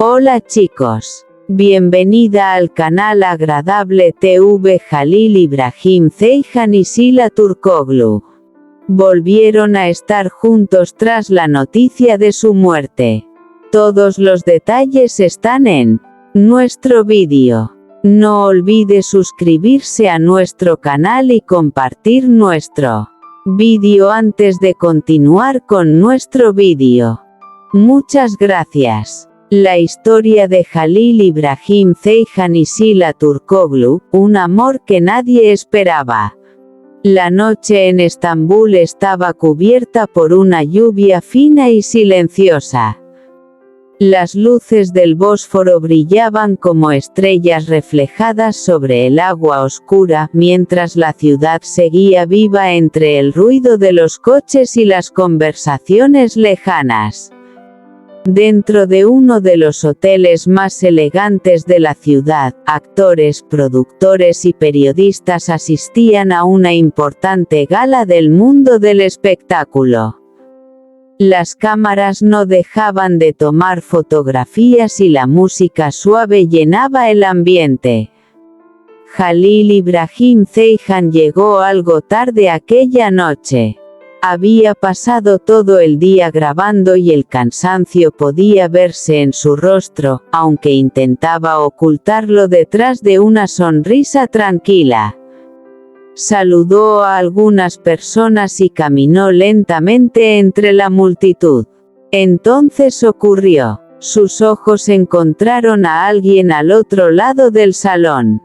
Hola chicos. Bienvenida al canal Agradable TV. Jalil Ibrahim Ceyhan y Sila Turkoglu volvieron a estar juntos tras la noticia de su muerte. Todos los detalles están en nuestro vídeo. No olvide suscribirse a nuestro canal y compartir nuestro vídeo antes de continuar con nuestro vídeo. Muchas gracias. La historia de Jalil Ibrahim Ceyhan y Sila Turkoglu, un amor que nadie esperaba. La noche en Estambul estaba cubierta por una lluvia fina y silenciosa. Las luces del Bósforo brillaban como estrellas reflejadas sobre el agua oscura, mientras la ciudad seguía viva entre el ruido de los coches y las conversaciones lejanas. Dentro de uno de los hoteles más elegantes de la ciudad, actores, productores y periodistas asistían a una importante gala del mundo del espectáculo. Las cámaras no dejaban de tomar fotografías y la música suave llenaba el ambiente. Jalil Ibrahim Ceyhan llegó algo tarde aquella noche. Había pasado todo el día grabando y el cansancio podía verse en su rostro, aunque intentaba ocultarlo detrás de una sonrisa tranquila. Saludó a algunas personas y caminó lentamente entre la multitud. Entonces ocurrió. Sus ojos encontraron a alguien al otro lado del salón.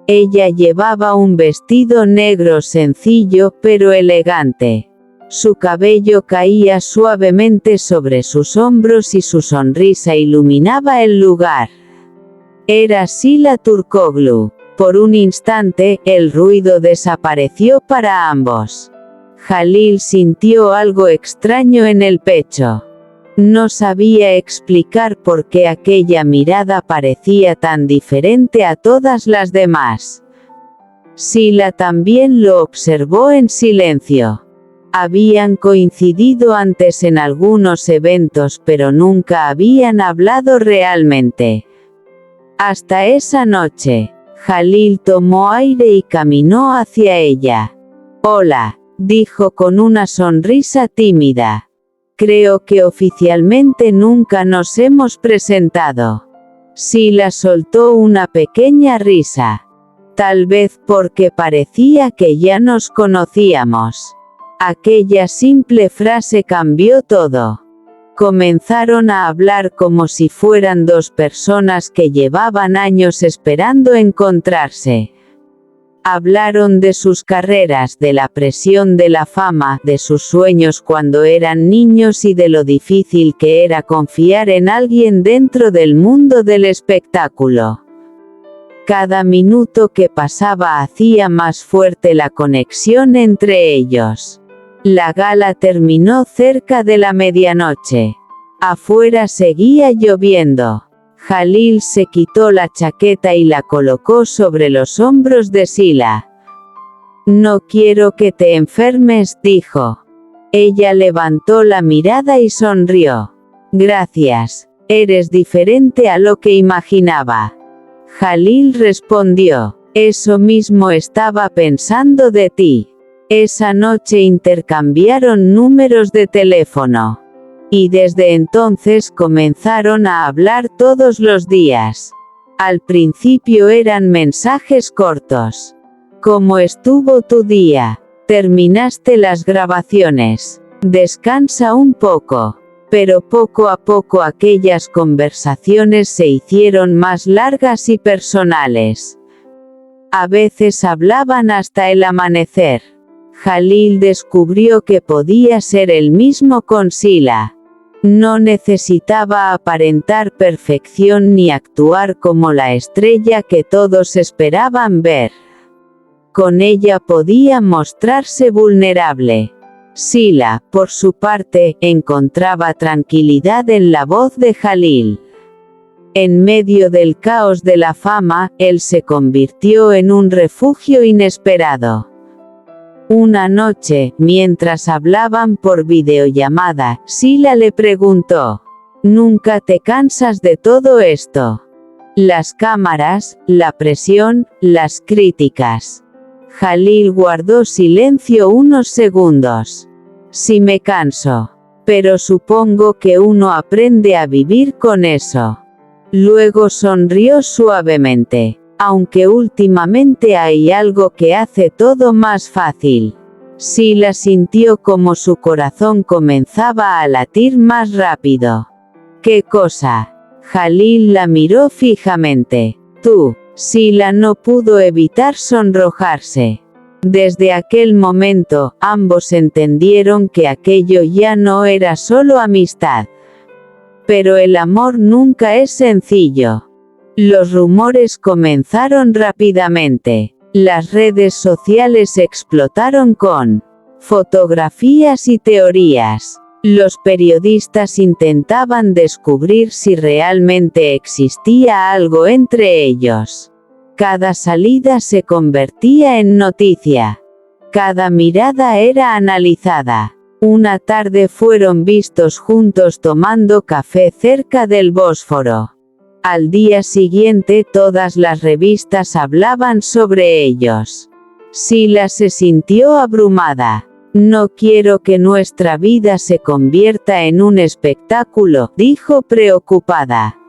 Ella llevaba un vestido negro sencillo pero elegante. Su cabello caía suavemente sobre sus hombros y su sonrisa iluminaba el lugar. Era Sila Turkoglu. Por un instante, el ruido desapareció para ambos. Jalil sintió algo extraño en el pecho. No sabía explicar por qué aquella mirada parecía tan diferente a todas las demás. Sila también lo observó en silencio. Habían coincidido antes en algunos eventos pero nunca habían hablado realmente. Hasta esa noche, Jalil tomó aire y caminó hacia ella. «Hola», dijo con una sonrisa tímida. «Creo que oficialmente nunca nos hemos presentado». Sila soltó una pequeña risa. Tal vez porque parecía que ya nos conocíamos. Aquella simple frase cambió todo. Comenzaron a hablar como si fueran dos personas que llevaban años esperando encontrarse. Hablaron de sus carreras, de la presión de la fama, de sus sueños cuando eran niños y de lo difícil que era confiar en alguien dentro del mundo del espectáculo. Cada minuto que pasaba hacía más fuerte la conexión entre ellos. La gala terminó cerca de la medianoche. Afuera seguía lloviendo. Jalil se quitó la chaqueta y la colocó sobre los hombros de Sila. «No quiero que te enfermes», dijo. Ella levantó la mirada y sonrió. «Gracias, eres diferente a lo que imaginaba». Jalil respondió. «Eso mismo estaba pensando de ti». Esa noche intercambiaron números de teléfono. Y desde entonces comenzaron a hablar todos los días. Al principio eran mensajes cortos. «¿Cómo estuvo tu día? ¿Terminaste las grabaciones? Descansa un poco». Pero poco a poco aquellas conversaciones se hicieron más largas y personales. A veces hablaban hasta el amanecer. Jalil descubrió que podía ser el mismo con Sila. No necesitaba aparentar perfección ni actuar como la estrella que todos esperaban ver. Con ella podía mostrarse vulnerable. Sila, por su parte, encontraba tranquilidad en la voz de Jalil. En medio del caos de la fama, él se convirtió en un refugio inesperado. Una noche, mientras hablaban por videollamada, Sila le preguntó: Nunca te cansas de todo esto. Las cámaras, la presión, las críticas. Jalil guardó silencio unos segundos. Sí me canso. Pero supongo que uno aprende a vivir con eso. Luego sonrió suavemente. Aunque últimamente hay algo que hace todo más fácil. Sila sintió como su corazón comenzaba a latir más rápido. ¿Qué cosa? Jalil la miró fijamente. Tú. Sila no pudo evitar sonrojarse. Desde aquel momento, ambos entendieron que aquello ya no era solo amistad. Pero el amor nunca es sencillo. Los rumores comenzaron rápidamente. Las redes sociales explotaron con fotografías y teorías. Los periodistas intentaban descubrir si realmente existía algo entre ellos. Cada salida se convertía en noticia. Cada mirada era analizada. Una tarde fueron vistos juntos tomando café cerca del Bósforo. Al día siguiente todas las revistas hablaban sobre ellos. Sila se sintió abrumada. No quiero que nuestra vida se convierta en un espectáculo, dijo preocupada.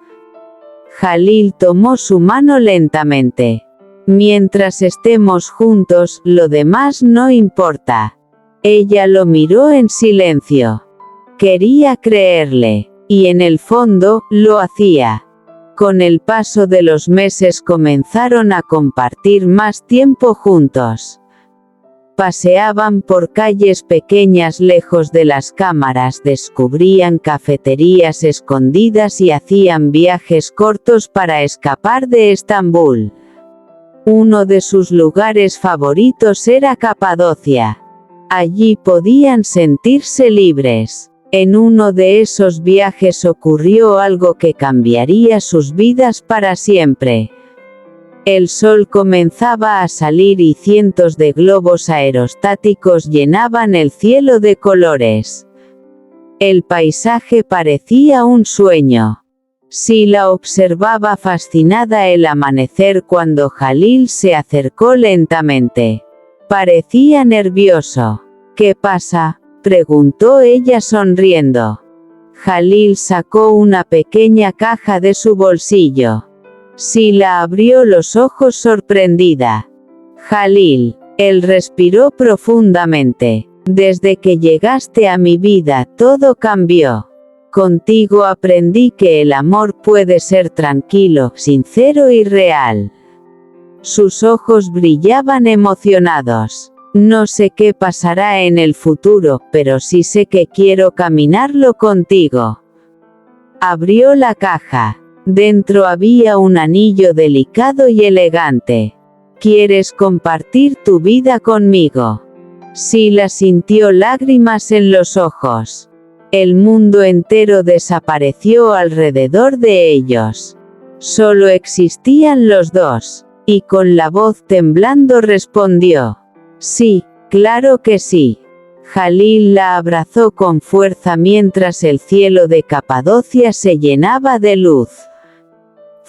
Jalil tomó su mano lentamente. Mientras estemos juntos, lo demás no importa. Ella lo miró en silencio. Quería creerle. Y en el fondo, lo hacía. Con el paso de los meses comenzaron a compartir más tiempo juntos. Paseaban por calles pequeñas lejos de las cámaras, descubrían cafeterías escondidas y hacían viajes cortos para escapar de Estambul. Uno de sus lugares favoritos era Capadocia. Allí podían sentirse libres. En uno de esos viajes ocurrió algo que cambiaría sus vidas para siempre. El sol comenzaba a salir y cientos de globos aerostáticos llenaban el cielo de colores. El paisaje parecía un sueño. Sila observaba fascinada el amanecer cuando Jalil se acercó lentamente. Parecía nervioso. ¿Qué pasa?, preguntó ella sonriendo. Jalil sacó una pequeña caja de su bolsillo. Sila abrió los ojos sorprendida. Jalil. Él respiró profundamente. Desde que llegaste a mi vida todo cambió. Contigo aprendí que el amor puede ser tranquilo, sincero y real. Sus ojos brillaban emocionados. No sé qué pasará en el futuro, pero sí sé que quiero caminarlo contigo. Abrió la caja. Dentro había un anillo delicado y elegante. ¿Quieres compartir tu vida conmigo? Sila sintió lágrimas en los ojos. El mundo entero desapareció alrededor de ellos. Solo existían los dos. Y con la voz temblando respondió: sí, claro que sí. Jalil la abrazó con fuerza mientras el cielo de Capadocia se llenaba de luz.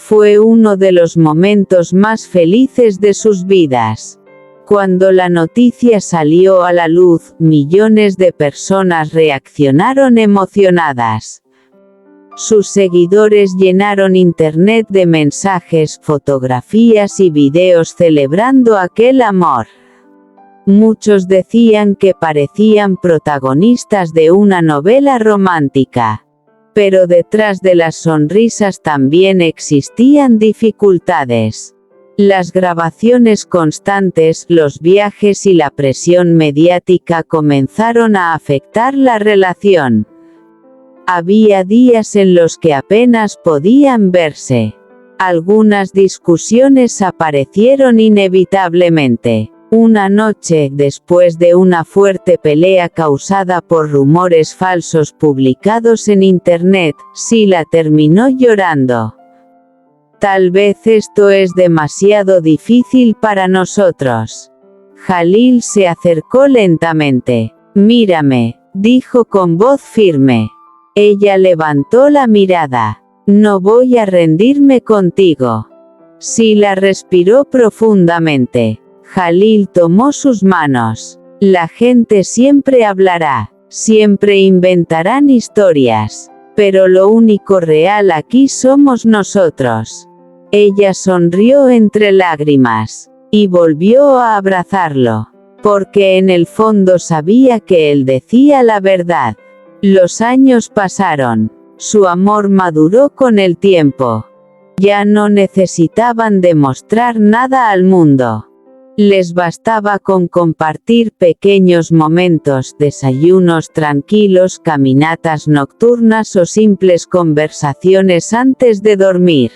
Fue uno de los momentos más felices de sus vidas. Cuando la noticia salió a la luz, millones de personas reaccionaron emocionadas. Sus seguidores llenaron internet de mensajes, fotografías y videos celebrando aquel amor. Muchos decían que parecían protagonistas de una novela romántica. Pero detrás de las sonrisas también existían dificultades. Las grabaciones constantes, los viajes y la presión mediática comenzaron a afectar la relación. Había días en los que apenas podían verse. Algunas discusiones aparecieron inevitablemente. Una noche, después de una fuerte pelea causada por rumores falsos publicados en internet, Sila terminó llorando. Tal vez esto es demasiado difícil para nosotros. Jalil se acercó lentamente. Mírame, dijo con voz firme. Ella levantó la mirada. No voy a rendirme contigo. Sila respiró profundamente. Jalil tomó sus manos. La gente siempre hablará, siempre inventarán historias, pero lo único real aquí somos nosotros. Ella sonrió entre lágrimas, y volvió a abrazarlo, porque en el fondo sabía que él decía la verdad. Los años pasaron, su amor maduró con el tiempo. Ya no necesitaban demostrar nada al mundo. Les bastaba con compartir pequeños momentos, desayunos tranquilos, caminatas nocturnas o simples conversaciones antes de dormir.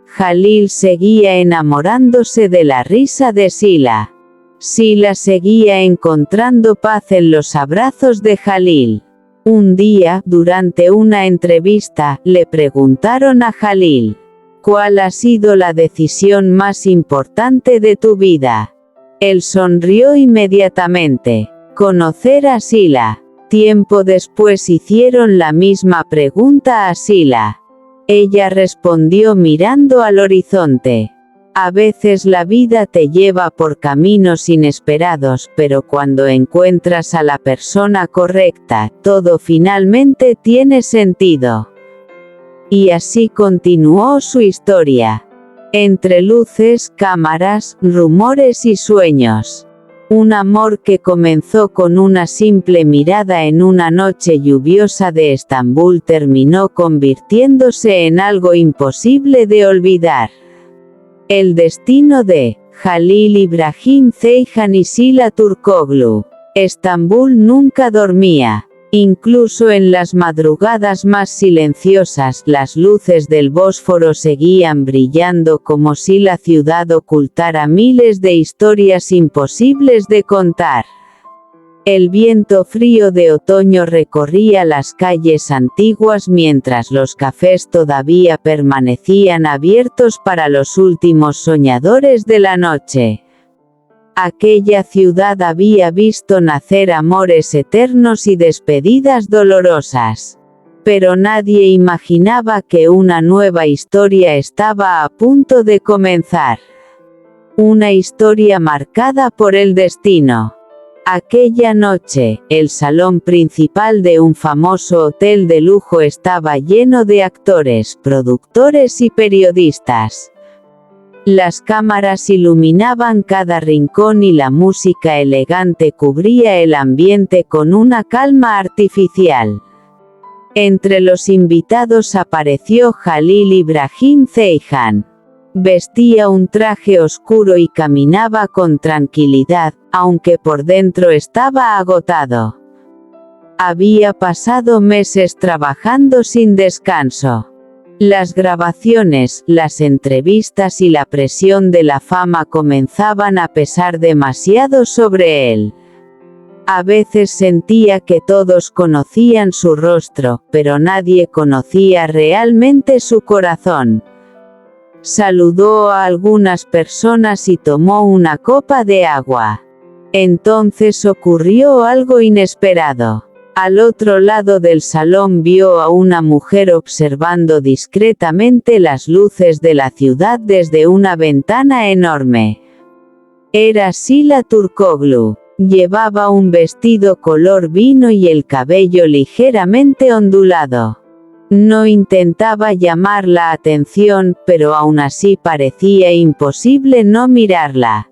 Jalil seguía enamorándose de la risa de Sila. Sila seguía encontrando paz en los abrazos de Jalil. Un día, durante una entrevista, le preguntaron a Jalil: ¿cuál ha sido la decisión más importante de tu vida? Él sonrió inmediatamente. Conocer a Sila. Tiempo después hicieron la misma pregunta a Sila. Ella respondió mirando al horizonte. A veces la vida te lleva por caminos inesperados, pero cuando encuentras a la persona correcta, todo finalmente tiene sentido. Y así continuó su historia. Entre luces, cámaras, rumores y sueños. Un amor que comenzó con una simple mirada en una noche lluviosa de Estambul terminó convirtiéndose en algo imposible de olvidar. El destino de Jalil Ibrahim Ceyhan y Sila Turkoglu. Estambul nunca dormía. Incluso en las madrugadas más silenciosas, las luces del Bósforo seguían brillando como si la ciudad ocultara miles de historias imposibles de contar. El viento frío de otoño recorría las calles antiguas mientras los cafés todavía permanecían abiertos para los últimos soñadores de la noche. Aquella ciudad había visto nacer amores eternos y despedidas dolorosas. Pero nadie imaginaba que una nueva historia estaba a punto de comenzar. Una historia marcada por el destino. Aquella noche, el salón principal de un famoso hotel de lujo estaba lleno de actores, productores y periodistas. Las cámaras iluminaban cada rincón y la música elegante cubría el ambiente con una calma artificial. Entre los invitados apareció Jalil Ibrahim Ceyhan. Vestía un traje oscuro y caminaba con tranquilidad, aunque por dentro estaba agotado. Había pasado meses trabajando sin descanso. Las grabaciones, las entrevistas y la presión de la fama comenzaban a pesar demasiado sobre él. A veces sentía que todos conocían su rostro, pero nadie conocía realmente su corazón. Saludó a algunas personas y tomó una copa de agua. Entonces ocurrió algo inesperado. Al otro lado del salón vio a una mujer observando discretamente las luces de la ciudad desde una ventana enorme. Era Sila Turkoglu. Llevaba un vestido color vino y el cabello ligeramente ondulado. No intentaba llamar la atención, pero aún así parecía imposible no mirarla.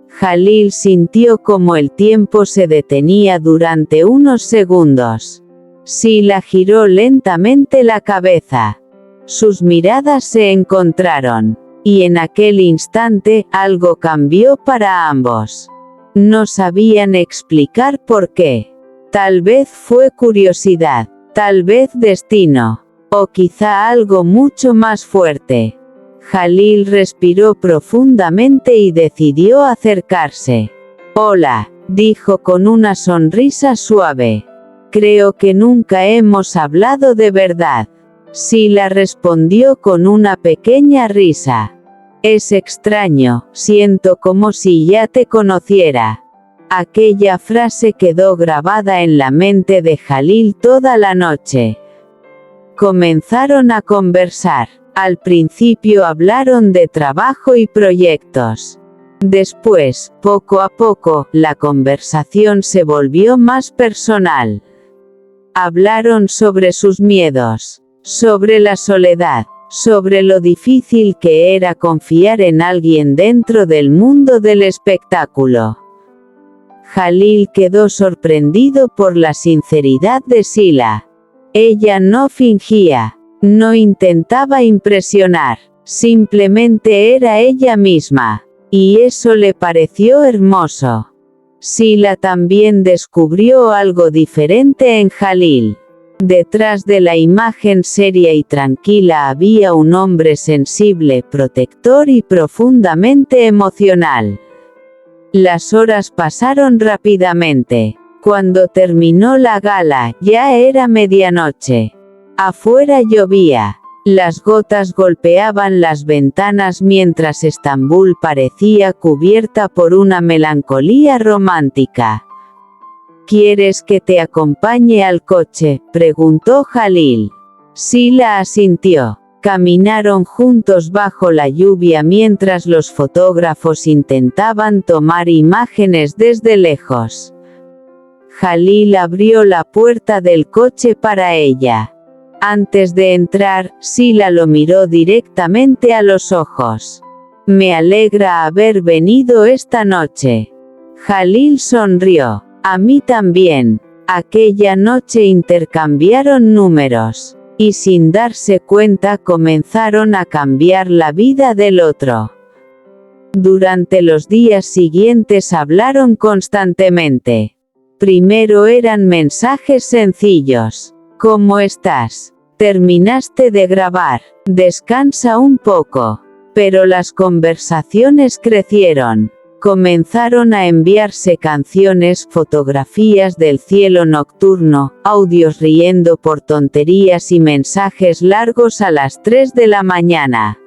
Jalil sintió como el tiempo se detenía durante unos segundos. Sila giró lentamente la cabeza. Sus miradas se encontraron. Y en aquel instante, algo cambió para ambos. No sabían explicar por qué. Tal vez fue curiosidad, tal vez destino, o quizá algo mucho más fuerte. Jalil respiró profundamente y decidió acercarse. «Hola», dijo con una sonrisa suave. «Creo que nunca hemos hablado de verdad». Sila respondió con una pequeña risa. «Es extraño, siento como si ya te conociera». Aquella frase quedó grabada en la mente de Jalil toda la noche. Comenzaron a conversar. Al principio hablaron de trabajo y proyectos. Después, poco a poco, la conversación se volvió más personal. Hablaron sobre sus miedos, sobre la soledad, sobre lo difícil que era confiar en alguien dentro del mundo del espectáculo. Jalil quedó sorprendido por la sinceridad de Sila. Ella no fingía, no intentaba impresionar, simplemente era ella misma, y eso le pareció hermoso. Sila también descubrió algo diferente en Jalil. Detrás de la imagen seria y tranquila había un hombre sensible, protector y profundamente emocional. Las horas pasaron rápidamente. Cuando terminó la gala, ya era medianoche. Afuera llovía. Las gotas golpeaban las ventanas mientras Estambul parecía cubierta por una melancolía romántica. ¿Quieres que te acompañe al coche?, preguntó Jalil. Sila asintió. Caminaron juntos bajo la lluvia mientras los fotógrafos intentaban tomar imágenes desde lejos. Jalil abrió la puerta del coche para ella. Antes de entrar, Sila lo miró directamente a los ojos. Me alegra haber venido esta noche. Jalil sonrió. A mí también. Aquella noche intercambiaron números. Y sin darse cuenta comenzaron a cambiar la vida del otro. Durante los días siguientes hablaron constantemente. Primero eran mensajes sencillos. ¿Cómo estás? Terminaste de grabar. Descansa un poco. Pero las conversaciones crecieron. Comenzaron a enviarse canciones, fotografías del cielo nocturno, audios riendo por tonterías y mensajes largos a las 3 de la mañana.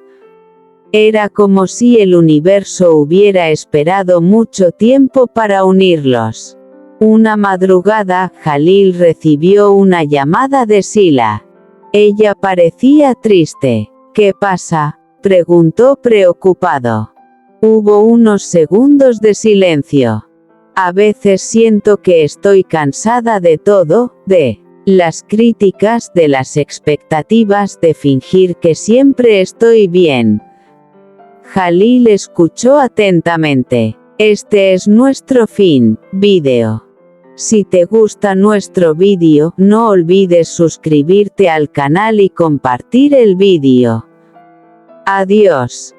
Era como si el universo hubiera esperado mucho tiempo para unirlos. Una madrugada, Jalil recibió una llamada de Sila. Ella parecía triste. ¿Qué pasa?, preguntó preocupado. Hubo unos segundos de silencio. A veces siento que estoy cansada de todo, de las críticas, de las expectativas, de fingir que siempre estoy bien. Jalil escuchó atentamente. Este es nuestro fin, vídeo. Si te gusta nuestro vídeo, no olvides suscribirte al canal y compartir el vídeo. Adiós.